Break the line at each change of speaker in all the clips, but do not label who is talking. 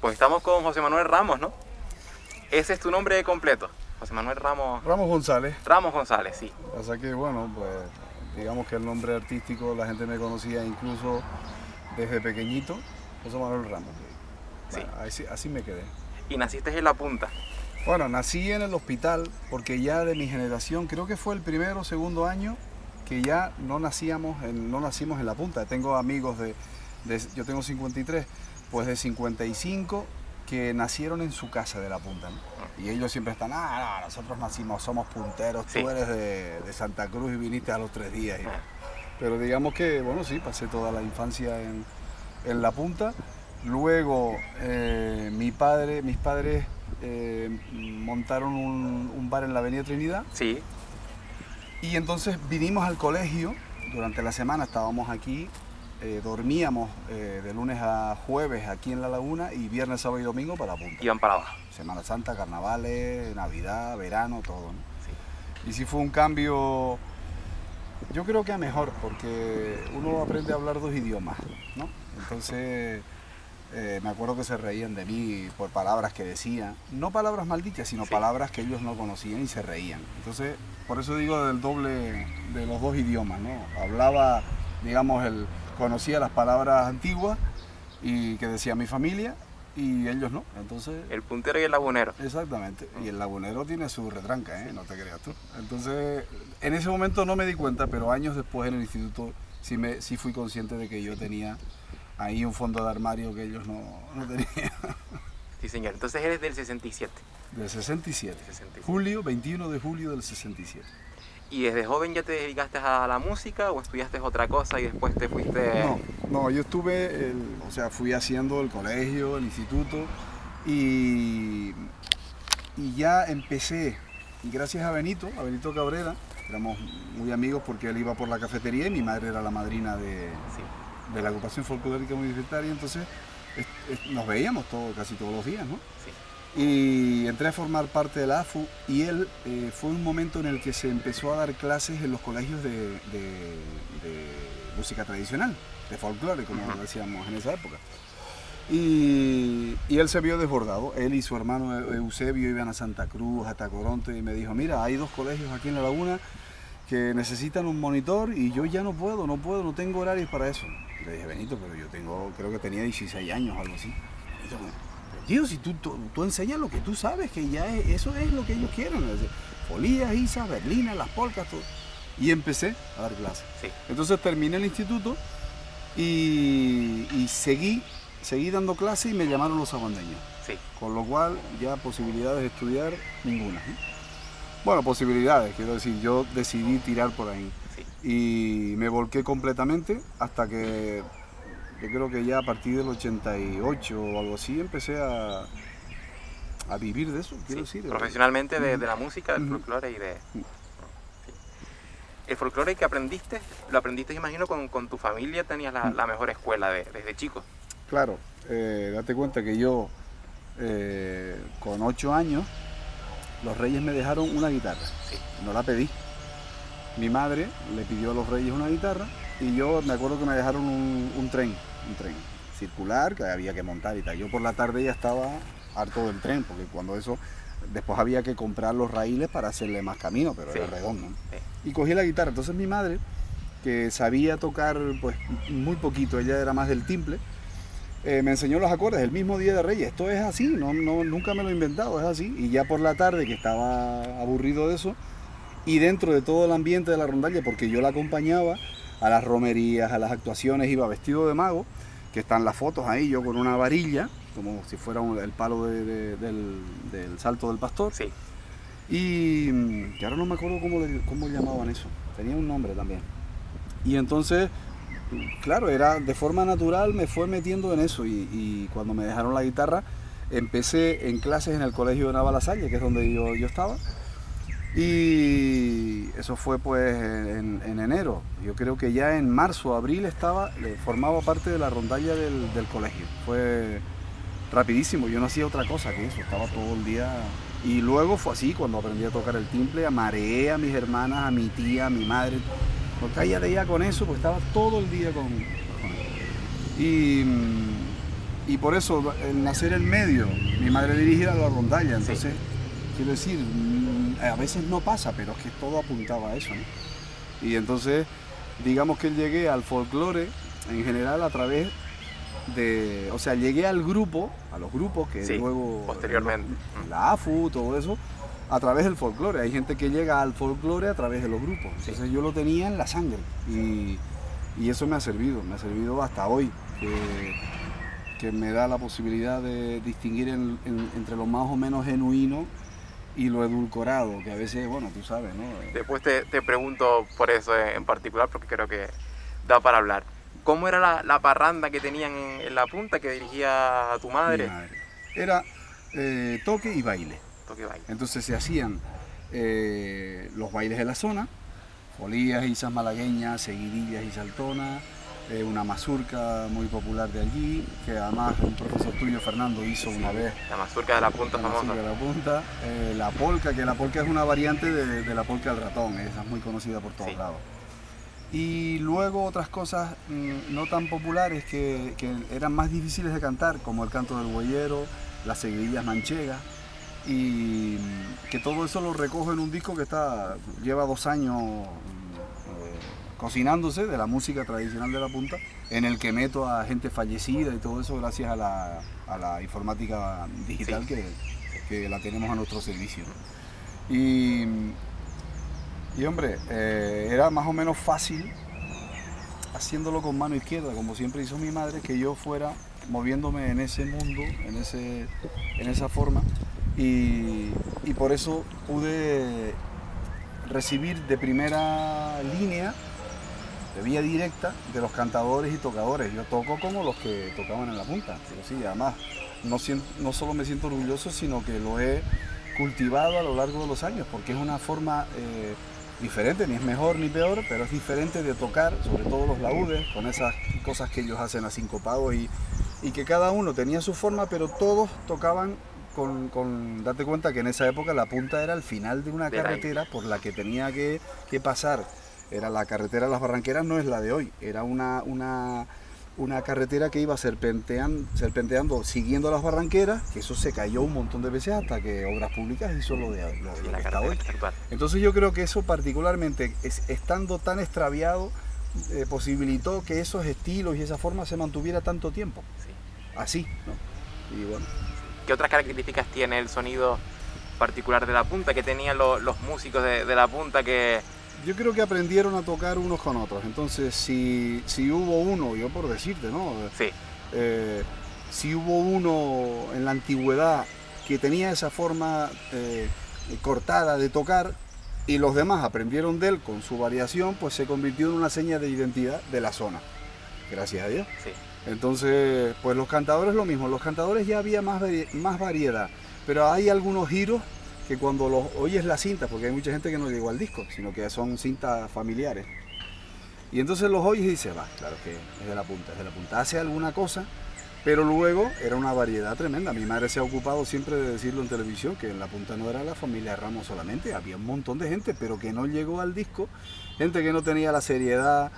Pues estamos con José Manuel Ramos, ¿no? Ese es tu nombre completo, José Manuel Ramos.
Ramos González.
Ramos González, sí.
O sea que bueno, pues digamos que el nombre artístico la gente me conocía incluso desde pequeñito, José Manuel Ramos.
Sí.
Bueno, así me quedé.
Y naciste en La Punta.
Bueno, nací en el hospital porque ya de mi generación, creo que fue el primero o segundo año que ya no nacimos en La Punta. Tengo amigos yo tengo 53, pues de 55 que nacieron en su casa de La Punta, ¿no? Y ellos siempre están, no, nosotros nacimos, somos punteros,
Sí.
tú eres de Santa Cruz y viniste a los 3 días. Pero digamos que, bueno, sí, pasé toda la infancia en La Punta. Luego mis padres montaron un bar en la Avenida Trinidad.
Sí.
Y entonces vinimos al colegio, durante la semana estábamos aquí, dormíamos de lunes a jueves aquí en La Laguna y viernes, sábado y domingo para La Punta.
Iban para abajo.
Semana Santa, carnavales, Navidad, verano, todo, ¿no?
Sí.
Y sí fue un cambio, yo creo que a mejor, porque uno aprende a hablar 2 idiomas, ¿no? Entonces me acuerdo que se reían de mí por palabras que decía, no palabras maldichas, sino
Sí.
palabras que ellos no conocían y se reían. Entonces, por eso digo del doble de los 2 idiomas, ¿no? Hablaba, digamos, conocía las palabras antiguas y que decía mi familia y ellos no. Entonces,
El puntero y el lagunero.
exactamente. Y el lagunero tiene su retranca, ¿eh? No te creas tú. Entonces, en ese momento no me di cuenta, pero años después en el instituto sí fui consciente de que yo tenía ahí un fondo de armario que ellos no tenían.
Sí, señor. Entonces eres del 67.
Del 67.
67.
21 de julio del 67.
¿Y desde joven ya te dedicaste a la música o estudiaste otra cosa y después te fuiste...?
No, yo fui haciendo el colegio, el instituto y ya empecé, y gracias a Benito Cabrera, éramos muy amigos porque él iba por la cafetería y mi madre era la madrina de la agrupación folclórica universitaria, entonces nos veíamos casi todos los días, ¿no?
Sí.
Y entré a formar parte de la AFU y él fue un momento en el que se empezó a dar clases en los colegios de música tradicional, de folclore, como decíamos en esa época. Y él se vio desbordado, él y su hermano Eusebio iban a Santa Cruz, a Tacoronte, y me dijo, mira, hay 2 colegios aquí en La Laguna que necesitan un monitor y yo ya no puedo, no tengo horarios para eso. Le dije, Benito, pero yo creo que tenía 16 años o algo así. Tío, si tú enseñas lo que tú sabes, que ya eso es lo que ellos quieren. Folías, isas, berlinas, las polcas, todo. Y empecé a dar clases.
Sí.
Entonces terminé el instituto y seguí dando clases y me llamaron los sabandeños.
Sí.
Con lo cual ya posibilidades de estudiar, ninguna, ¿eh? Bueno, posibilidades, quiero decir, yo decidí tirar por ahí.
Sí.
Y me volqué completamente hasta que... Yo creo que ya a partir del 88 o algo así empecé a vivir de eso, quiero decir.
Profesionalmente de la música, del folclore y de... Sí. El folclore que aprendiste, lo aprendiste imagino con tu familia, tenías la mejor escuela desde chico.
Claro, date cuenta que yo con 8 años los Reyes me dejaron una guitarra,
Sí.
no la pedí. Mi madre le pidió a los Reyes una guitarra y yo me acuerdo que me dejaron un tren circular que había que montar y tal. Yo por la tarde ya estaba harto del tren, porque cuando eso, después había que comprar los raíles para hacerle más camino, pero
Sí.
era redondo, ¿no?
Sí.
Y cogí la guitarra. Entonces mi madre, que sabía tocar pues muy poquito, ella era más del timple, me enseñó los acordes el mismo día de Reyes. Esto es así, nunca me lo he inventado, es así. Y ya por la tarde, que estaba aburrido de eso, y dentro de todo el ambiente de la rondalla, porque yo la acompañaba a las romerías, a las actuaciones, iba vestido de mago, que están las fotos ahí, yo con una varilla, como si fuera el palo del salto del pastor.
Sí.
Y que ahora no me acuerdo cómo llamaban eso, tenía un nombre también. Y entonces, claro, era de forma natural, me fue metiendo en eso y cuando me dejaron la guitarra, empecé en clases en el colegio de Navalasalle, que es donde yo estaba. Y eso fue pues en enero. Yo creo que ya en marzo, abril formaba parte de la rondalla del colegio. Fue rapidísimo, yo no hacía otra cosa que eso, estaba todo el día. Y luego fue así, cuando aprendí a tocar el timple, mareé a mis hermanas, a mi tía, a mi madre. No cállate ya con eso, pues estaba todo el día con él. Y por eso, el nacer en medio, mi madre dirigía la rondalla, entonces,
Sí.
quiero decir, a veces no pasa, pero es que todo apuntaba a eso, ¿no? Y entonces, digamos que llegué al folclore en general a través de, o sea, llegué al grupo, a los grupos que
Sí,
luego,
posteriormente.
la AFU, todo eso, a través del folclore. Hay gente que llega al folclore a través de los grupos. Entonces yo lo tenía en la sangre y eso me ha servido hasta hoy, que me da la posibilidad de distinguir entre lo más o menos genuino y lo edulcorado, que a veces, bueno, tú sabes, ¿no?
Después te pregunto por eso en particular, porque creo que da para hablar. ¿Cómo era la parranda que tenían en la punta que dirigía tu
Mi
madre?
madre. Era toque y baile.
Toque baile.
Entonces se hacían los bailes de la zona, folías, isas malagueñas, seguidillas y saltonas, una mazurca muy popular de allí, que además un profesor tuyo, Fernando, hizo una vez.
La mazurca de la punta
La
famosa.
mazurca de la punta, la polca, que la polca es una variante de la polca del ratón, esa es muy conocida por todos
Sí.
lados. Y luego otras cosas no tan populares que eran más difíciles de cantar, como el canto del huellero, las seguidillas manchegas, y que todo eso lo recojo en un disco que lleva 2 años cocinándose, de la música tradicional de la punta, en el que meto a gente fallecida y todo eso gracias a la informática digital
Sí.
que la tenemos a nuestro servicio. Y hombre, era más o menos fácil, haciéndolo con mano izquierda, como siempre hizo mi madre, que yo fuera moviéndome en ese mundo, en esa forma, y por eso pude recibir de primera línea, de vía directa, de los cantadores y tocadores. Yo toco como los que tocaban en la punta, pero sí, además, no solo me siento orgulloso, sino que lo he cultivado a lo largo de los años, porque es una forma diferente, ni es mejor ni peor, pero es diferente de tocar, sobre todo los laúdes, con esas cosas que ellos hacen a sincopados y que cada uno tenía su forma, pero todos tocaban date cuenta que en esa época la punta era el final de una
De la
carretera por la que tenía que pasar. Era la carretera de las Barranqueras, no es la de hoy, era una carretera que iba serpenteando siguiendo las barranqueras, que eso se cayó un montón de veces hasta que Obras Públicas hizo lo
Sí,
que
la
está hoy.
carretera actual.
Entonces yo creo que eso particularmente, estando tan extraviado, posibilitó que esos estilos y esa forma se mantuviera tanto tiempo.
Sí.
Así, ¿no? Y bueno,
¿Qué otras características tiene el sonido particular de la punta que tenían los músicos de la punta que...
yo creo que aprendieron a tocar unos con otros. Entonces, si hubo uno, yo por decirte, ¿no?
Sí,
Si hubo uno en la antigüedad que tenía esa forma cortada de tocar y los demás aprendieron de él con su variación, pues se convirtió en una seña de identidad de la zona. Gracias a Dios.
sí.
Entonces, pues los cantadores lo mismo. Los cantadores ya había más variedad, pero hay algunos giros que cuando los oyes la cinta, porque hay mucha gente que no llegó al disco, sino que son cintas familiares. Y entonces los oyes y dices, va, claro que es de la punta, hace alguna cosa, pero luego era una variedad tremenda. Mi madre se ha ocupado siempre de decirlo en televisión, que en la punta no era la familia Ramos solamente, había un montón de gente, pero que no llegó al disco, gente que no tenía la seriedad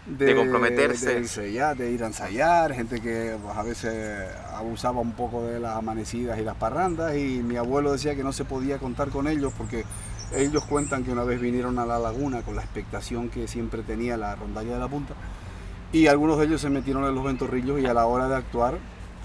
De comprometerse.
de ir a ensayar, gente que pues, a veces abusaba un poco de las amanecidas y las parrandas, y mi abuelo decía que no se podía contar con ellos porque ellos cuentan que una vez vinieron a la laguna con la expectación que siempre tenía la rondalla de la punta, y algunos de ellos se metieron en los ventorrillos y a la hora de actuar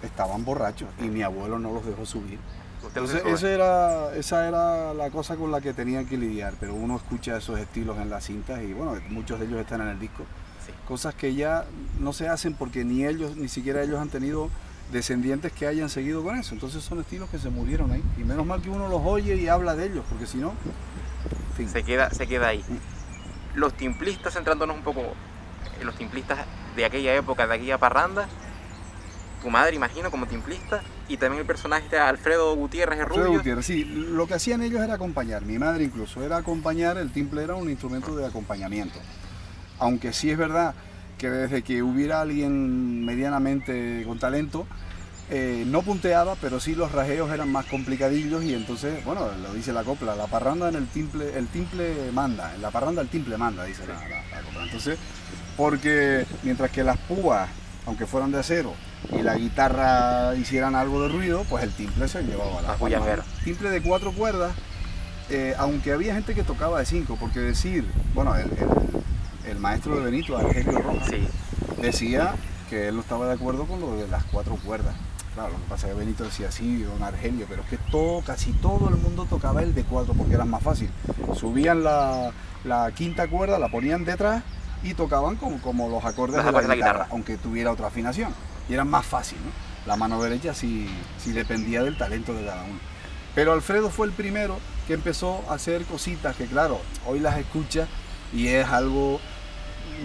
estaban borrachos y mi abuelo no los dejó subir.
Usted no se
Entonces
sube.
esa era la cosa con la que tenían que lidiar, pero uno escucha esos estilos en las cintas y bueno, muchos de ellos están en el disco.
Sí.
Cosas que ya no se hacen porque ni siquiera ellos han tenido descendientes que hayan seguido con eso. Entonces son estilos que se murieron ahí. Y menos mal que uno los oye y habla de ellos, porque si no, en fin.
Se queda ahí. Los timplistas, centrándonos un poco en los timplistas de aquella época, de aquella parranda, tu madre, imagino, como timplista, y también el personaje de Alfredo Gutiérrez, el
Alfredo
rubio.
Gutiérrez, sí, lo que hacían ellos era acompañar, mi madre incluso, era acompañar, el timple era un instrumento de acompañamiento. Aunque sí es verdad que desde que hubiera alguien medianamente con talento, no punteaba, pero sí los rajeos eran más complicadillos y entonces, bueno, lo dice la copla, la parranda en el timple manda, en la parranda el timple manda, dice la copla. Entonces, porque mientras que las púas aunque fueran de acero, y la guitarra hicieran algo de ruido, pues el timple se llevaba la
bullanguera.
Timple de 4 cuerdas, aunque había gente que tocaba de 5, porque decir, bueno, el maestro de Benito, Argelio Rojas,
Sí.
decía que él no estaba de acuerdo con lo de las 4 cuerdas. Claro, lo que pasa es que Benito decía sí, don Argelio, pero es que casi todo el mundo tocaba el de 4 porque era más fácil. Subían la quinta cuerda, la ponían detrás y tocaban como los acordes de la guitarra, aunque tuviera otra afinación. Y era más fácil, ¿no? La mano derecha sí dependía del talento de cada uno. Pero Alfredo fue el primero que empezó a hacer cositas que, claro, hoy las escuchas y es algo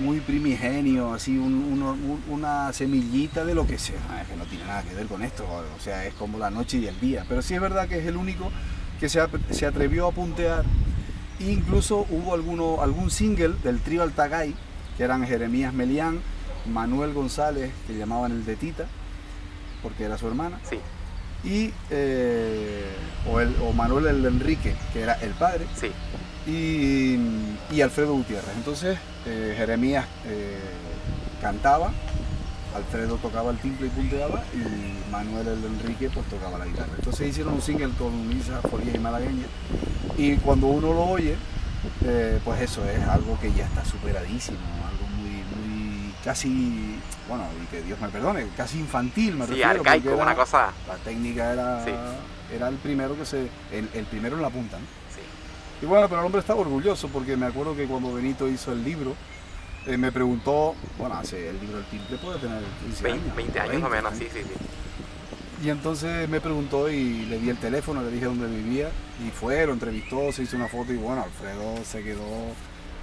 muy primigenio, así una semillita de lo que sea, es que no tiene nada que ver con esto, o sea, es como la noche y el día. Pero sí es verdad que es el único que se atrevió a puntear. Incluso hubo algún single del trío Altagay, que eran Jeremías Melián, Manuel González, que llamaban el de Tita, porque era su hermana,
Sí.
y o Manuel el Enrique, que era el padre,
Sí.
y Alfredo Gutiérrez. Entonces Jeremías cantaba, Alfredo tocaba el timple y punteaba, y Manuel el Enrique pues tocaba la guitarra. Entonces hicieron un single con Isa Forías y Malagueña, y cuando uno lo oye, pues eso es algo que ya está superadísimo, algo muy casi, bueno, y que Dios me perdone, casi infantil, me refiero.
Sí, arcaico, una cosa.
La técnica era,
Sí.
era el primero el primero en la punta, ¿no?
Sí.
Y bueno, pero el hombre estaba orgulloso porque me acuerdo que cuando Benito hizo el libro, me preguntó, bueno, el libro del timple puede tener 15 años.
20 años más o menos, sí.
Y entonces me preguntó y le di el teléfono, le dije dónde vivía y fue, lo entrevistó, se hizo una foto y bueno, Alfredo se quedó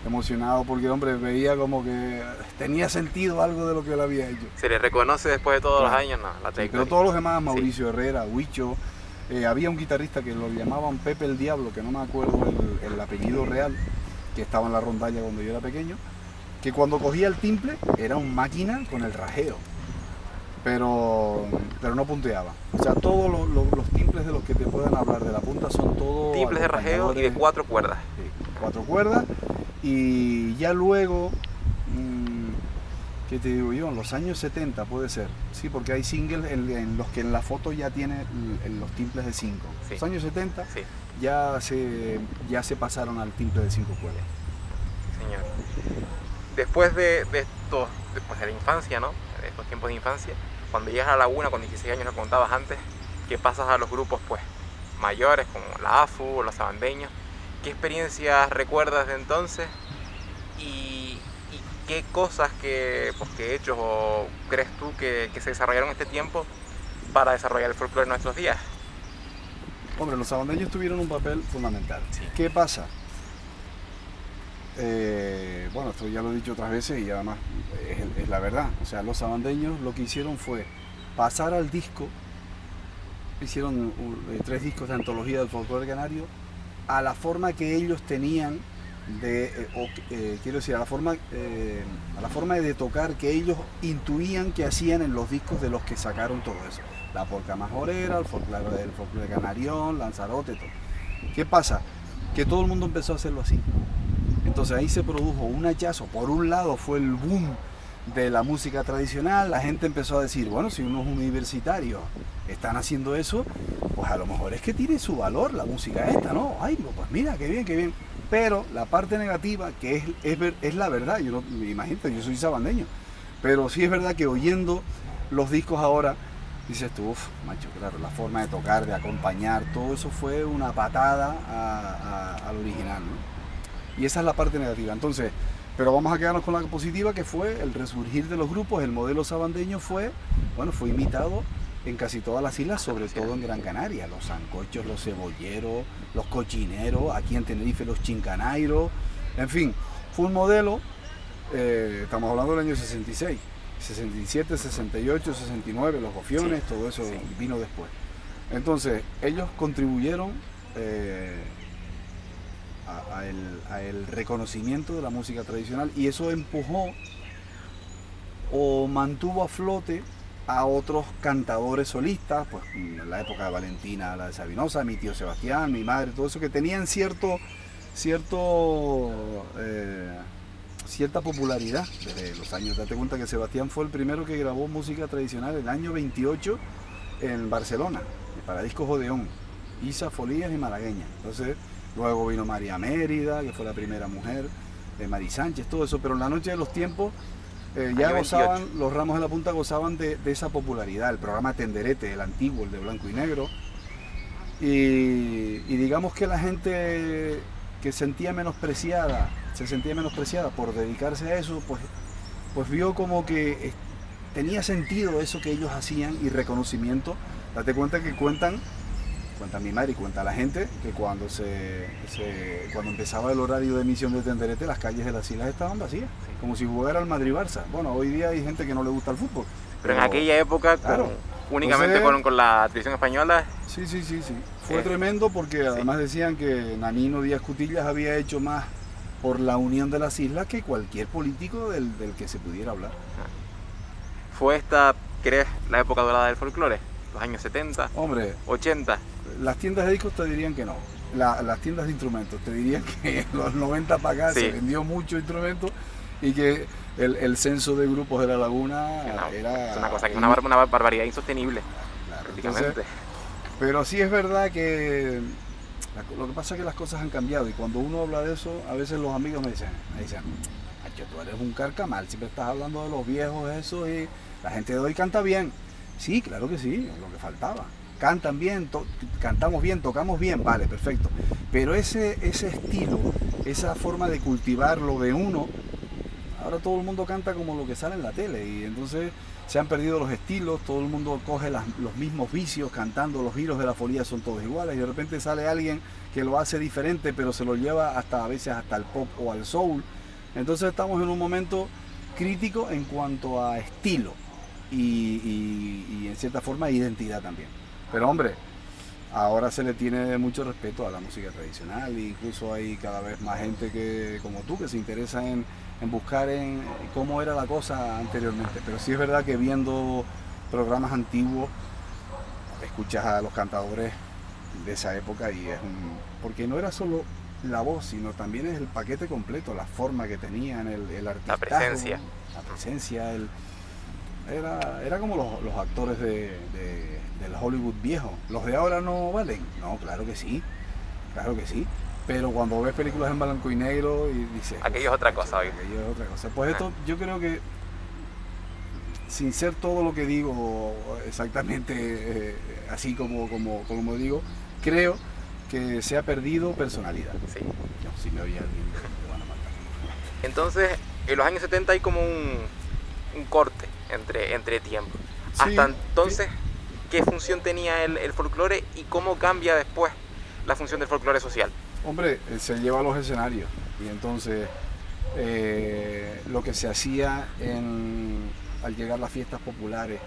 emocionado porque, hombre, veía como que tenía sentido algo de lo que él había hecho.
Se le reconoce después de todos los años, ¿no? La
Sí, pero todos los demás, Mauricio Herrera, Huicho, había un guitarrista que lo llamaban Pepe el Diablo, que no me acuerdo el apellido real, que estaba en la rondalla cuando yo era pequeño, que cuando cogía el timple era un máquina con el rajeo, pero no punteaba. O sea, todos los timples de los que te puedan hablar de la punta son todos
timples de rajeo y de 4 cuerdas.
Sí, 4 cuerdas, y ya luego, ¿qué te digo yo? En los años 70 puede ser, sí, porque hay singles en los que en la foto ya tiene los timples de 5.
Sí.
Los años 70
Sí.
ya se pasaron al timple de 5 cuerdas.
Señor. Después de estos, después de la infancia, ¿no? De estos tiempos de infancia, cuando llegas a la laguna con 16 años, lo contabas antes, que pasas a los grupos pues mayores como la AFU o los sabandeños. ¿Qué experiencias recuerdas de entonces? Y qué cosas que hechos o crees tú que se desarrollaron en este tiempo para desarrollar el folclore en nuestros días?
Hombre, los sabandeños tuvieron un papel fundamental.
Sí.
¿Qué pasa? Bueno, esto ya lo he dicho otras veces y además es la verdad. O sea, los sabandeños lo que hicieron fue pasar al disco, hicieron 3 discos de antología del folclore canario, a la forma que ellos tenían quiero decir, a la forma de tocar que ellos intuían que hacían en los discos de los que sacaron todo eso. La polca majorera, el folclore canarión, Lanzarote, todo. ¿Qué pasa? Que todo el mundo empezó a hacerlo así. Entonces ahí se produjo un hachazo. Por un lado fue el boom de la música tradicional, la gente empezó a decir, bueno, si unos universitarios están haciendo eso, pues a lo mejor es que tiene su valor la música esta, ¿no? Ay, pues mira, qué bien, qué bien. Pero la parte negativa, que es la verdad, yo no, imagínate, yo soy sabandeño, pero sí es verdad que oyendo los discos ahora, dices tú, uff, macho, claro, la forma de tocar, de acompañar, todo eso fue una patada al original, ¿no? Y esa es la parte negativa. Entonces, pero vamos a quedarnos con la positiva, que fue el resurgir de los grupos. El modelo sabandeño fue imitado en casi todas las islas, sobre todo en Gran Canaria. Los sancochos, los cebolleros, los cochineros, aquí en Tenerife los chincanairos, en fin, fue un modelo, estamos hablando del año 66, 67, 68, 69, los gofiones, sí, todo eso sí, vino después. Entonces, ellos contribuyeron a el reconocimiento de la música tradicional, y eso empujó o mantuvo a flote a otros cantadores solistas, pues en la época de Valentina, la de Sabinosa, mi tío Sebastián, mi madre, todo eso, que tenían cierto cierta popularidad desde los años. Date cuenta que Sebastián fue el primero que grabó música tradicional en el año 28 en Barcelona, para discos Odeón, Isa, Folías y Malagueña. Entonces, luego vino María Mérida, que fue la primera mujer, Mari Sánchez, todo eso, pero en la noche de los tiempos ya gozaban, los Ramos de la Punta gozaban de esa popularidad, el programa Tenderete, el antiguo, el de blanco y negro, y digamos que la gente que se sentía menospreciada por dedicarse a eso, pues vio como que tenía sentido eso que ellos hacían y reconocimiento. Date cuenta que cuenta mi madre y cuenta la gente que cuando empezaba el horario de emisión de Tenderete, las calles de las islas estaban vacías, como si jugara al Madrid-Barça. Bueno, hoy día hay gente que no le gusta el fútbol.
Pero en aquella época, claro, únicamente entonces, con la televisión española.
Sí. Fue tremendo porque además decían que Nanino Díaz Cutillas había hecho más por la unión de las islas que cualquier político del que se pudiera hablar.
¿Fue esta, crees, la época dorada del folclore? ¿Los años 70?
Hombre,
80.
Las tiendas de discos te dirían que no. Las tiendas de instrumentos te dirían que en los 90 para acá se vendió mucho instrumento y que el censo de grupos de La Laguna era...
Es una cosa que es una barbaridad insostenible.
Claro,
prácticamente.
Entonces, pero sí es verdad que lo que pasa es que las cosas han cambiado y cuando uno habla de eso, a veces los amigos me dicen, tú eres un carcamal, siempre estás hablando de los viejos eso y la gente de hoy canta bien. Sí, claro que sí, es lo que faltaba. Cantan bien, cantamos bien, tocamos bien, vale, perfecto. Pero ese estilo, esa forma de cultivarlo de uno, ahora todo el mundo canta como lo que sale en la tele y entonces se han perdido los estilos, todo el mundo coge los mismos vicios cantando, los giros de la folía son todos iguales y de repente sale alguien que lo hace diferente pero se lo lleva a veces hasta el pop o al soul. Entonces estamos en un momento crítico en cuanto a estilo y en cierta forma identidad también. Pero hombre, ahora se le tiene mucho respeto a la música tradicional e incluso hay cada vez más gente que, como tú, que se interesa en buscar en cómo era la cosa anteriormente. Pero sí es verdad que viendo programas antiguos, escuchas a los cantadores de esa época y es porque no era solo la voz, sino también es el paquete completo, la forma que tenían, el artista. La presencia, era como los actores del Hollywood viejo. ¿Los de ahora no valen? No, claro que sí. Pero cuando ves películas en blanco y negro y dices...
Aquello es otra cosa.
Aquello es otra cosa. Pues esto yo creo que, sin ser todo lo que digo exactamente así como digo, creo que se ha perdido personalidad.
Sí.
No, si me oye alguien me van a matar.
Entonces, en los años 70 hay como un corte entre tiempos.
Sí,
hasta entonces, ¿qué función tenía el folclore y cómo cambia después la función del folclore social?
Hombre, se lleva a los escenarios y entonces lo que se hacía al llegar las fiestas populares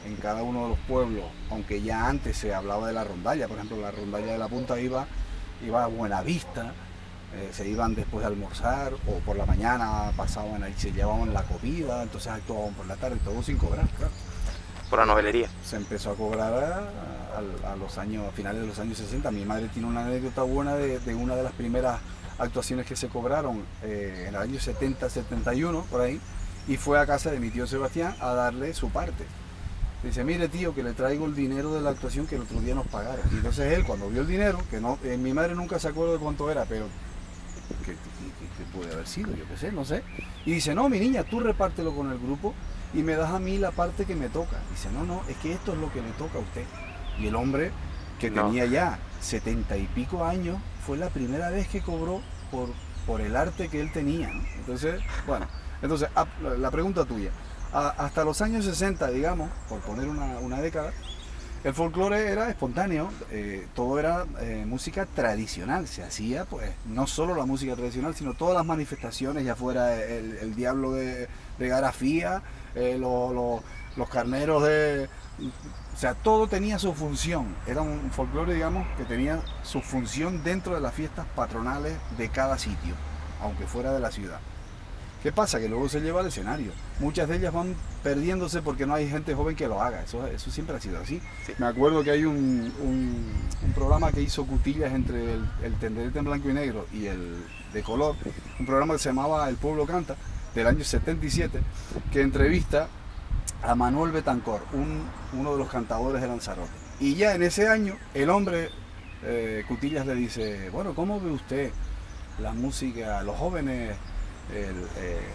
en cada uno de los pueblos, aunque ya antes se hablaba de la rondalla, por ejemplo la rondalla de la Punta iba a Buenavista, se iban después de almorzar o por la mañana pasaban ahí, se llevaban la comida, entonces actuaban por la tarde, todo sin cobrar, claro.
Por la novelería.
Se empezó a cobrar a finales de los años 60. Mi madre tiene una anécdota buena de una de las primeras actuaciones que se cobraron en el año 70, 71, por ahí, y fue a casa de mi tío Sebastián a darle su parte. Dice, mire tío, que le traigo el dinero de la actuación que el otro día nos pagaron. Y entonces él, cuando vio el dinero, que no, mi madre nunca se acuerda de cuánto era, pero ¿qué puede haber sido? Yo qué sé, no sé. Y dice, no, mi niña, tú repártelo con el grupo y me das a mí la parte que me toca. Dice, no, es que esto es lo que le toca a usted. Y el hombre, que tenía ya 70 y pico años, fue la primera vez que cobró por el arte que él tenía, ¿no? Entonces, bueno, la pregunta tuya. Hasta los años 60, digamos, por poner una década, el folclore era espontáneo, todo era música tradicional, se hacía pues no solo la música tradicional, sino todas las manifestaciones, ya fuera el diablo de Garafía, los carneros o sea, todo tenía su función, era un folclore, digamos, que tenía su función dentro de las fiestas patronales de cada sitio, aunque fuera de la ciudad. ¿Qué pasa? Que luego se lleva al escenario. Muchas de ellas van perdiéndose porque no hay gente joven que lo haga. Eso siempre ha sido así. Sí. Me acuerdo que hay un programa que hizo Cutillas entre el Tenderete en blanco y negro y el de color, un programa que se llamaba El Pueblo Canta, del año 77, que entrevista a Manuel Betancourt, uno de los cantadores de Lanzarote. Y ya en ese año, el hombre, Cutillas, le dice, bueno, ¿cómo ve usted la música, los jóvenes?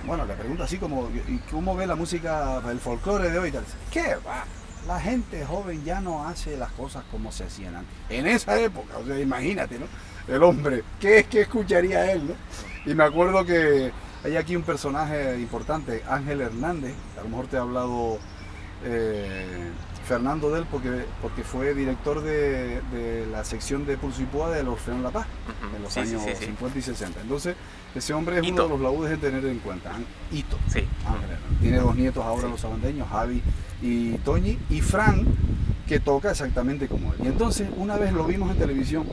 Bueno, le pregunta así como, ¿y cómo ve la música, el folclore de hoy? Y tal. ¿Qué va? La gente joven ya no hace las cosas como se hacían antes. En esa época, o sea, imagínate, ¿no? El hombre, ¿qué escucharía él, no? Y me acuerdo que hay aquí un personaje importante, Ángel Hernández, a lo mejor te ha hablado Fernando de él porque fue director de la sección de Pulso y Púa del Orfeón La Paz en los años 50 y 60. Entonces, ese hombre es uno de los laudes de tener en cuenta. Hito.
Sí.
Ángel Hernández. Tiene 2 nietos ahora los sabandeños, Javi y Toñi, y Fran, que toca exactamente como él. Y entonces, una vez lo vimos en televisión,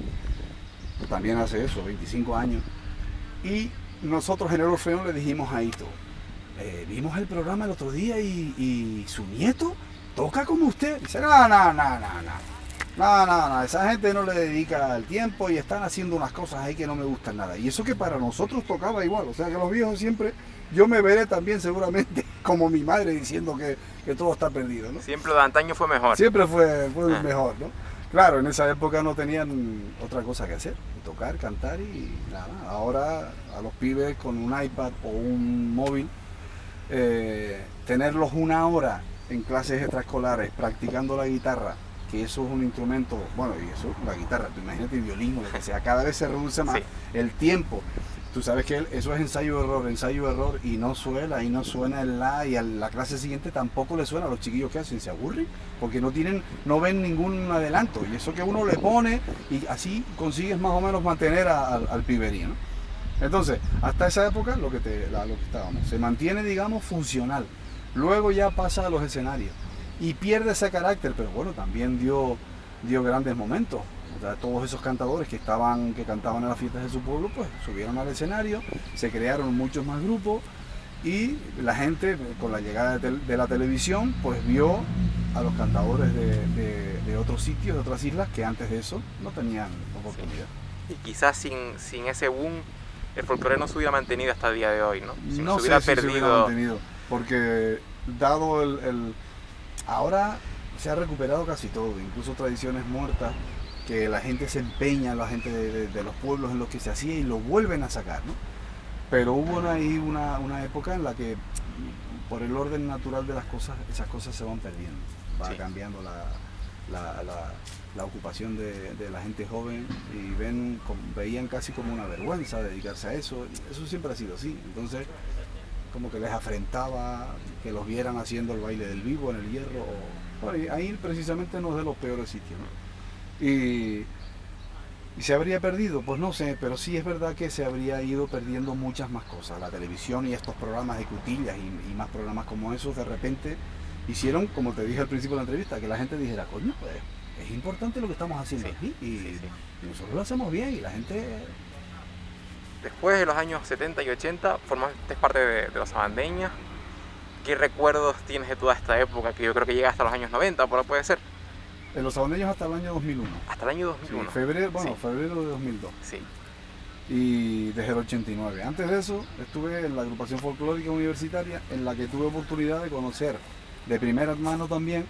también hace eso, 25 años, y nosotros en el Orfeón le dijimos a Hito, vimos el programa el otro día y su nieto toca como usted. Dice, no, esa gente no le dedica el tiempo y están haciendo unas cosas ahí que no me gustan nada. Y eso que para nosotros tocaba igual, o sea que los viejos siempre, yo me veré también seguramente como mi madre diciendo que todo está perdido, ¿no?
Siempre lo de antaño fue mejor.
Siempre fue mejor, ¿no? Claro, en esa época no tenían otra cosa que hacer, tocar, cantar y nada. Ahora a los pibes con un iPad o un móvil, tenerlos 1 hora en clases extraescolares practicando la guitarra, que eso es un instrumento, bueno, y eso, la guitarra, tú imagínate el violín o lo que sea, cada vez se reduce más el tiempo. Tú sabes que eso es ensayo-error, y no suena el la, y a la clase siguiente tampoco le suena. A los chiquillos que hacen, se aburren, porque no ven ningún adelanto, y eso que uno le pone, y así consigues más o menos mantener al piberío, ¿no? Entonces, hasta esa época, lo que estábamos, se mantiene, digamos, funcional. Luego ya pasa a los escenarios, y pierde ese carácter, pero bueno, también dio grandes momentos. O sea, todos esos cantadores que cantaban en las fiestas de su pueblo, pues subieron al escenario, se crearon muchos más grupos y la gente, con la llegada de la televisión, pues vio a los cantadores de otros sitios, de otras islas, que antes de eso no tenían oportunidad.
Y quizás sin ese boom, el folclore no se hubiera mantenido hasta el día de hoy, ¿no?
No sé si se hubiera mantenido, porque dado ahora se ha recuperado casi todo, incluso tradiciones muertas, que la gente se empeña, la gente de los pueblos en los que se hacía, y lo vuelven a sacar, ¿no? Pero hubo ahí una época en la que, por el orden natural de las cosas, esas cosas se van perdiendo, va cambiando la ocupación de la gente joven, y veían casi como una vergüenza dedicarse a eso. Eso siempre ha sido así, entonces como que les afrentaba que los vieran haciendo el baile del vivo en el hierro, bueno, ahí precisamente no es de los peores sitios, ¿no? Y se habría perdido, pues no sé, pero sí es verdad que se habría ido perdiendo muchas más cosas. La televisión y estos programas de Cutillas y más programas como esos, de repente hicieron, como te dije al principio de la entrevista, que la gente dijera, coño, pues es importante lo que estamos haciendo aquí, y nosotros lo hacemos bien, y la gente...
Después de los años 70 y 80 formaste parte de los sabandeños. ¿Qué recuerdos tienes de toda esta época, que yo creo que llega hasta los años 90, por ahí puede ser?
En los sabandeños hasta el año 2001.
Hasta el año 2001.
Sí, febrero de 2002.
Sí.
Y desde el 89. Antes de eso estuve en la agrupación folclórica universitaria, en la que tuve oportunidad de conocer de primera mano también,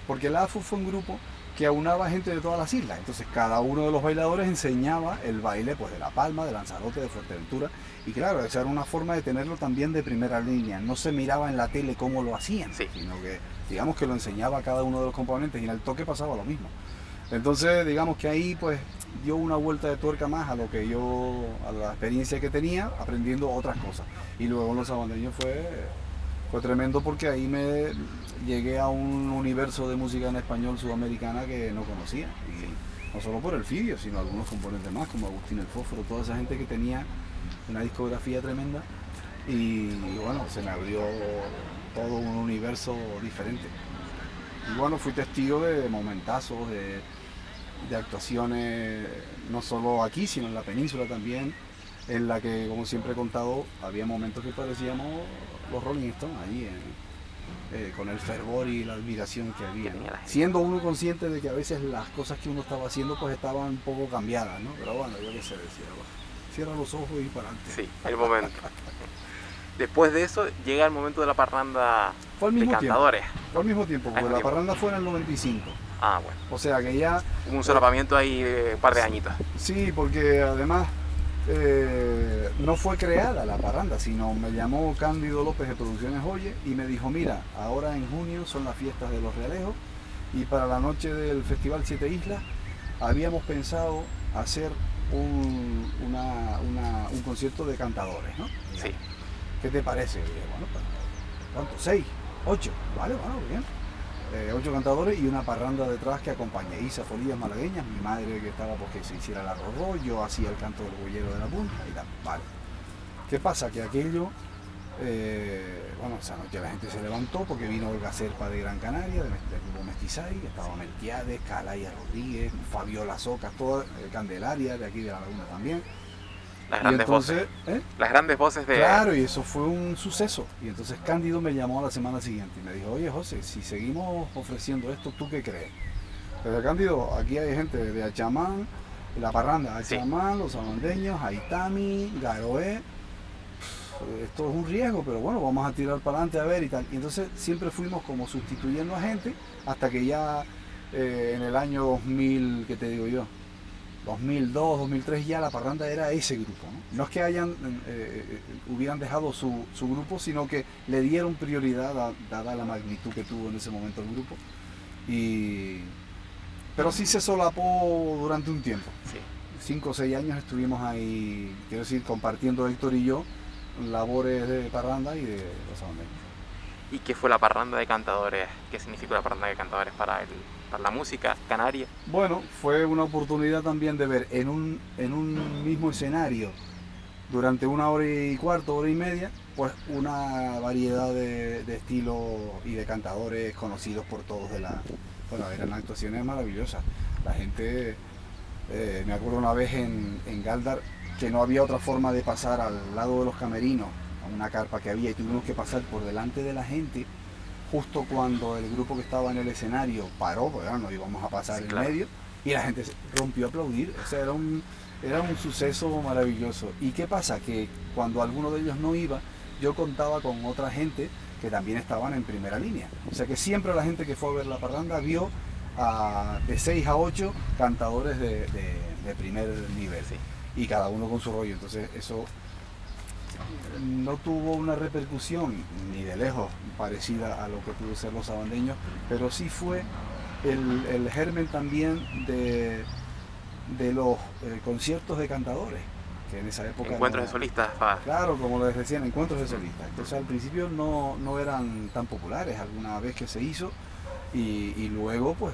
porque el AFU fue un grupo que aunaba gente de todas las islas. Entonces cada uno de los bailadores enseñaba el baile, pues, de La Palma, de Lanzarote, de Fuerteventura, y claro, esa era una forma de tenerlo también de primera línea. No se miraba en la tele cómo lo hacían, sino que, digamos, que lo enseñaba cada uno de los componentes, y en el toque pasaba lo mismo. Entonces, digamos que ahí pues dio una vuelta de tuerca más a la experiencia que tenía, aprendiendo otras cosas. Y luego en los sabandeños fue tremendo, porque ahí me llegué a un universo de música en español sudamericana que no conocía. Y no solo por el Fidio, sino algunos componentes más, como Agustín el Fósforo, toda esa gente que tenía una discografía tremenda. Y bueno, se me abrió todo un universo diferente. Y bueno, fui testigo de momentazos, de actuaciones, no solo aquí, sino en la península también, en la que, como siempre he contado, había momentos que parecíamos los Rolling Stones allí, con el fervor y la admiración que había, ¿no? Siendo uno consciente de que a veces las cosas que uno estaba haciendo pues estaban un poco cambiadas, ¿no? Pero bueno, yo qué sé, decía, bueno, cierra los ojos y para adelante.
Sí, el momento. Después de eso llega el momento de la parranda
Fue al
de
mismo tiempo.
cantadores.
Fue al mismo tiempo, porque
mismo
la
tiempo.
parranda fue en el 95.
Ah, bueno.
O sea que ya...
Hubo un solapamiento ahí de un par de añitos.
Sí, porque además no fue creada la parranda, sino me llamó Cándido López de Producciones Oye y me dijo, mira, ahora en junio son las fiestas de los Realejos y para la noche del Festival Siete Islas habíamos pensado hacer un concierto de cantadores, ¿no?
Sí.
¿Qué te parece? Y dije, bueno, ¿cuánto? 6, 8, vale, bueno, bien. 8 cantadores y una parranda detrás que acompaña. Isa Folías malagueñas, mi madre que estaba porque se hiciera el arroz, yo hacía el canto del boyero de la punta y tal. Vale. ¿Qué pasa? Que aquello, bueno, esa noche la gente se levantó porque vino Olga Serpa de Gran Canaria, del grupo Mestizay, estaba Melquiades, Calaya Rodríguez, Fabiola Socas, toda Candelaria de aquí de la Laguna también.
Las grandes voces. Las grandes voces de...
Claro, y eso fue un suceso. Y entonces Cándido me llamó a la semana siguiente y me dijo, oye José, si seguimos ofreciendo esto, ¿tú qué crees? Pero Cándido, aquí hay gente de Achamán, la parranda, Achamán, sí. Los sabandeños, Aitami, Garoé. Esto es un riesgo, pero bueno, vamos a tirar para adelante a ver y tal. Y entonces siempre fuimos como sustituyendo a gente hasta que ya en el año 2000, ¿qué te digo yo? 2002, 2003 ya la parranda era ese grupo, ¿no? No es que hubieran dejado su grupo, sino que le dieron prioridad dada la magnitud que tuvo en ese momento el grupo. Pero sí se solapó durante un tiempo.
Sí.
5 o 6 años estuvimos ahí, quiero decir, compartiendo Héctor y yo labores de parranda y de los sabandeños.
¿Y qué fue la parranda de cantadores? ¿Qué significó la parranda de cantadores para la música canaria?
Bueno, fue una oportunidad también de ver en un mismo escenario durante 1 hora y cuarto, hora y media, pues una variedad de estilos y de cantadores conocidos por todos bueno, eran actuaciones maravillosas. La gente, me acuerdo una vez en Galdar que no había otra forma de pasar al lado de los camerinos, a una carpa que había, y tuvimos que pasar por delante de la gente justo cuando el grupo que estaba en el escenario paró, porque no íbamos a pasar en medio, y la gente rompió a aplaudir. O sea, era un suceso maravilloso. ¿Y qué pasa? Que cuando alguno de ellos no iba, yo contaba con otra gente que también estaban en primera línea. O sea que siempre la gente que fue a ver la parranda vio de 6 a 8 cantadores de primer nivel.
Sí.
Y cada uno con su rollo. Entonces eso no tuvo una repercusión ni de lejos parecida a lo que pudo ser los sabandeños, pero sí fue el germen también de los conciertos de cantadores, que en esa época...
Encuentros de solistas.
Claro, como les decían, encuentros de solistas. Entonces al principio no eran tan populares, alguna vez que se hizo, y luego pues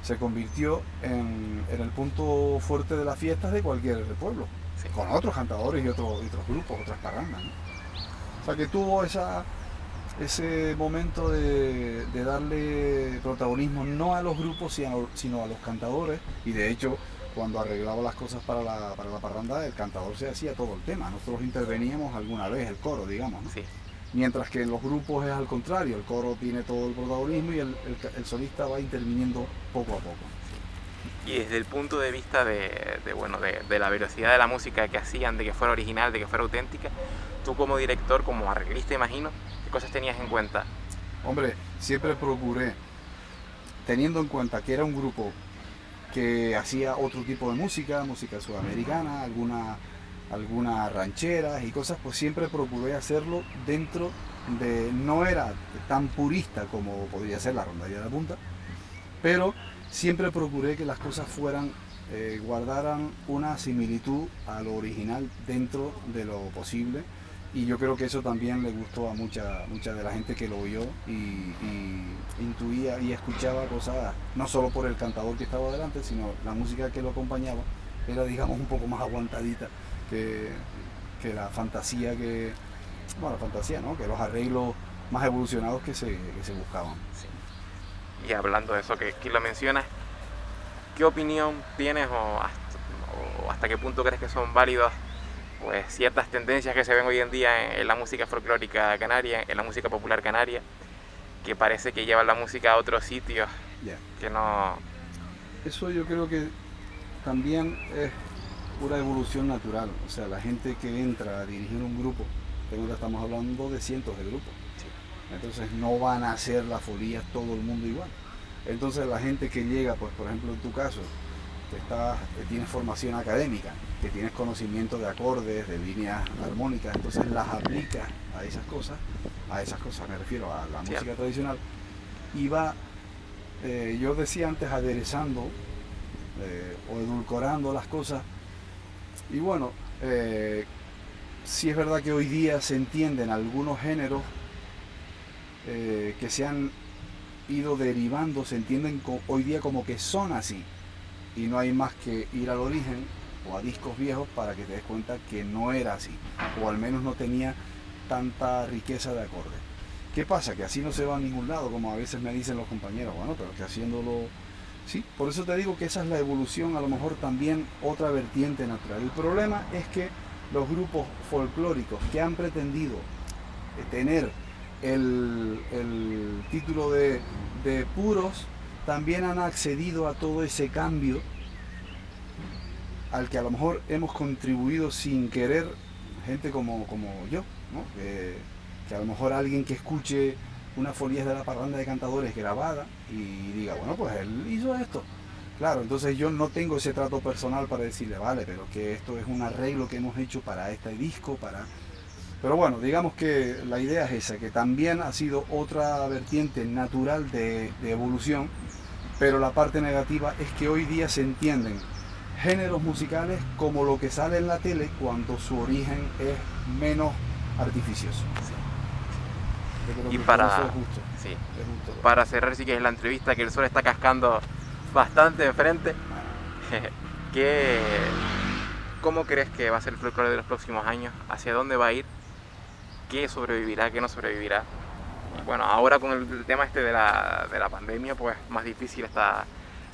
se convirtió en el punto fuerte de las fiestas de cualquier pueblo. Sí. Con otros cantadores y otros grupos, otras parrandas, ¿no? O sea que tuvo ese momento de darle protagonismo no a los grupos sino a los cantadores, y de hecho cuando arreglaba las cosas para la parranda el cantador se hacía todo el tema, nosotros interveníamos alguna vez, el coro, digamos, ¿no? Sí. Mientras que en los grupos es al contrario, el coro tiene todo el protagonismo y el solista va interviniendo poco a poco.
Y desde el punto de vista de la velocidad de la música que hacían, de que fuera original, de que fuera auténtica, tú como director, como arreglista, imagino, ¿qué cosas tenías en cuenta?
Hombre, siempre procuré, teniendo en cuenta que era un grupo que hacía otro tipo de música sudamericana, algunas rancheras y cosas, pues siempre procuré hacerlo dentro de, no era tan purista como podría ser la Rondalla de la Punta, pero siempre procuré que las cosas guardaran una similitud a lo original dentro de lo posible, y yo creo que eso también le gustó a mucha de la gente que lo oyó y intuía y escuchaba cosas, no solo por el cantador que estaba delante, sino la música que lo acompañaba era, digamos, un poco más aguantadita que la fantasía ¿no? Que los arreglos más evolucionados que se buscaban.
Sí. Y hablando de eso que lo mencionas, ¿qué opinión tienes o hasta qué punto crees que son válidas pues ciertas tendencias que se ven hoy en día en la música folclórica canaria, en la música popular canaria, que parece que llevan la música a otros sitios que no...
Eso yo creo que también es pura evolución natural. O sea, la gente que entra a dirigir un grupo, estamos hablando de cientos de grupos. Entonces no van a hacer las folías todo el mundo igual. Entonces la gente que llega, pues por ejemplo en tu caso, que tienes formación académica, que tienes conocimiento de acordes, de líneas armónicas, entonces las aplicas a esas cosas me refiero a la música tradicional, y va, yo decía antes, aderezando o edulcorando las cosas. Y bueno, sí es verdad que hoy día se entienden algunos géneros que se han ido derivando, se entienden hoy día como que son así, y no hay más que ir al origen o a discos viejos para que te des cuenta que no era así, o al menos no tenía tanta riqueza de acordes. ¿Qué pasa? Que así no se va a ningún lado, como a veces me dicen los compañeros. Bueno, pero que haciéndolo... Sí, por eso te digo que esa es la evolución, a lo mejor también otra vertiente natural. El problema es que los grupos folclóricos que han pretendido tener el título de puros, también han accedido a todo ese cambio al que a lo mejor hemos contribuido sin querer, gente como yo, ¿no? Que a lo mejor alguien que escuche unas folías de la parranda de cantadores grabada y diga, bueno, pues él hizo esto. Claro, entonces yo no tengo ese trato personal para decirle, vale, pero que esto es un arreglo que hemos hecho para este disco, Pero bueno, digamos que la idea es esa, que también ha sido otra vertiente natural de evolución, pero la parte negativa es que hoy día se entienden géneros musicales como lo que sale en la tele cuando su origen es menos artificioso.
Y para para cerrar, sí que es la entrevista, que el sol está cascando bastante enfrente, ¿cómo crees que va a ser el folclore de los próximos años? ¿Hacia dónde va a ir? ¿Qué sobrevivirá? ¿Qué no sobrevivirá? Y bueno, ahora con el tema de la pandemia, pues más difícil está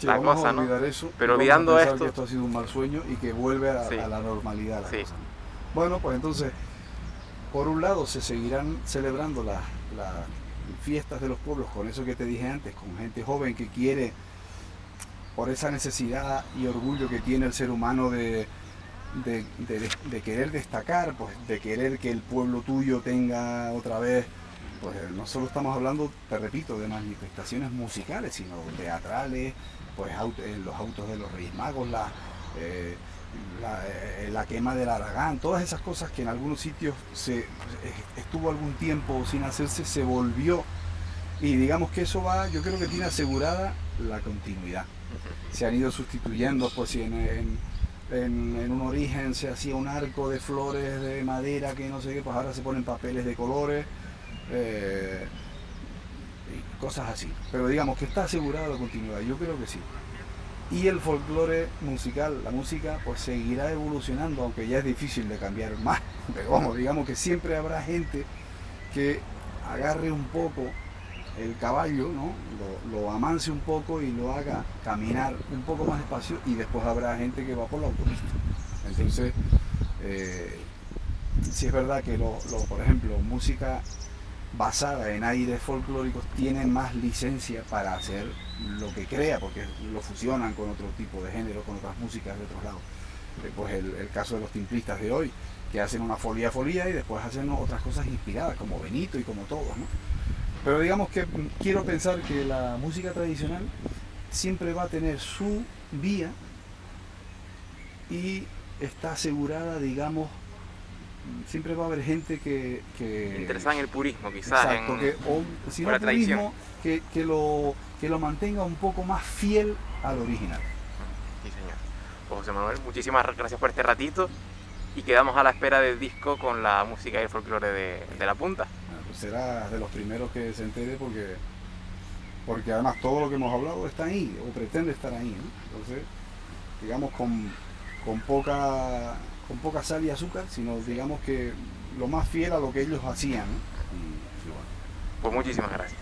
la cosa, ¿no?
Eso,
pero olvidando
que esto ha sido un mal sueño y que vuelve a la normalidad la cosa. Bueno, pues entonces, por un lado se seguirán celebrando las fiestas de los pueblos con eso que te dije antes, con gente joven que quiere, por esa necesidad y orgullo que tiene el ser humano de querer destacar, pues de querer que el pueblo tuyo tenga otra vez, pues no solo estamos hablando, te repito, de manifestaciones musicales, sino teatrales, pues los autos de los Reyes Magos, la quema del Aragán, todas esas cosas que en algunos sitios estuvo algún tiempo sin hacerse, se volvió, y digamos que eso va, yo creo que tiene asegurada la continuidad. Se han ido sustituyendo, pues si en un origen se hacía un arco de flores de madera que no sé qué, pues ahora se ponen papeles de colores, y cosas así. Pero digamos que está asegurada la continuidad, yo creo que sí. Y el folclore musical, la música, pues seguirá evolucionando, aunque ya es difícil de cambiar más. Pero vamos, digamos que siempre habrá gente que agarre un poco el caballo, ¿no? Lo amance un poco y lo haga caminar un poco más despacio, y después habrá gente que va por la autopista. Entonces, sí es verdad que por ejemplo, música basada en aires folclóricos tiene más licencia para hacer lo que crea, porque lo fusionan con otro tipo de género, con otras músicas de otros lados. Pues el caso de los timplistas de hoy, que hacen una folía y después hacen otras cosas inspiradas, como Benito y como todos, ¿no? Pero digamos que quiero pensar que la música tradicional siempre va a tener su vía y está asegurada, digamos, siempre va a haber gente que
interesada en el purismo, quizás.
Exacto, si no purismo, que lo mantenga un poco más fiel al original.
Sí, señor. Pues José Manuel, muchísimas gracias por este ratito, y quedamos a la espera del disco con la música y el folclore de La Punta.
Pues será de los primeros que se entere, porque además todo lo que hemos hablado está ahí, o pretende estar ahí, ¿no? Entonces, digamos con poca sal y azúcar, sino digamos que lo más fiel a lo que ellos hacían, ¿no? Y bueno.
Pues muchísimas gracias.